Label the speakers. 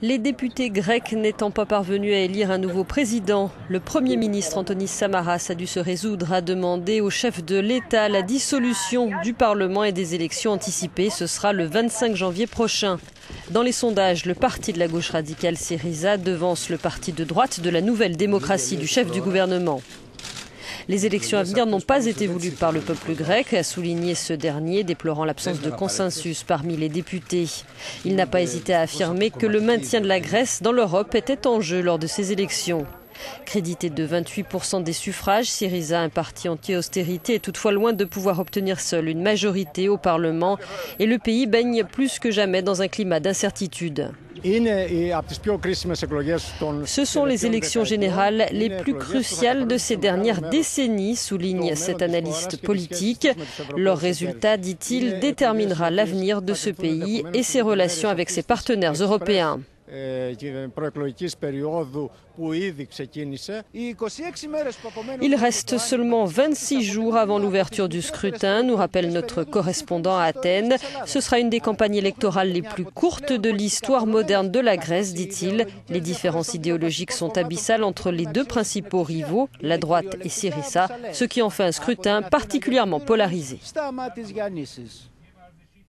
Speaker 1: Les députés grecs n'étant pas parvenus à élire un nouveau président, le Premier ministre Antonis Samaras a dû se résoudre à demander au chef de l'État la dissolution du Parlement et des élections anticipées. Ce sera le 25 janvier prochain. Dans les sondages, le parti de la gauche radicale Syriza devance le parti de droite de la Nouvelle Démocratie du chef du gouvernement. Les élections à venir n'ont pas été voulues par le peuple grec, a souligné ce dernier, déplorant l'absence de consensus parmi les députés. Il n'a pas hésité à affirmer que le maintien de la Grèce dans l'Europe était en jeu lors de ces élections. Crédité de 28% des suffrages, Syriza, un parti anti-austérité, est toutefois loin de pouvoir obtenir seul une majorité au Parlement et le pays baigne plus que jamais dans un climat d'incertitude. Ce sont les élections générales les plus cruciales de ces dernières décennies, souligne cet analyste politique. Leur résultat, dit-il, déterminera l'avenir de ce pays et ses relations avec ses partenaires européens. Il reste seulement 26 jours avant l'ouverture du scrutin, nous rappelle notre correspondant à Athènes. Ce sera une des campagnes électorales les plus courtes de l'histoire moderne de la Grèce, dit-il. Les différences idéologiques sont abyssales entre les deux principaux rivaux, la droite et Syriza, ce qui en fait un scrutin particulièrement polarisé.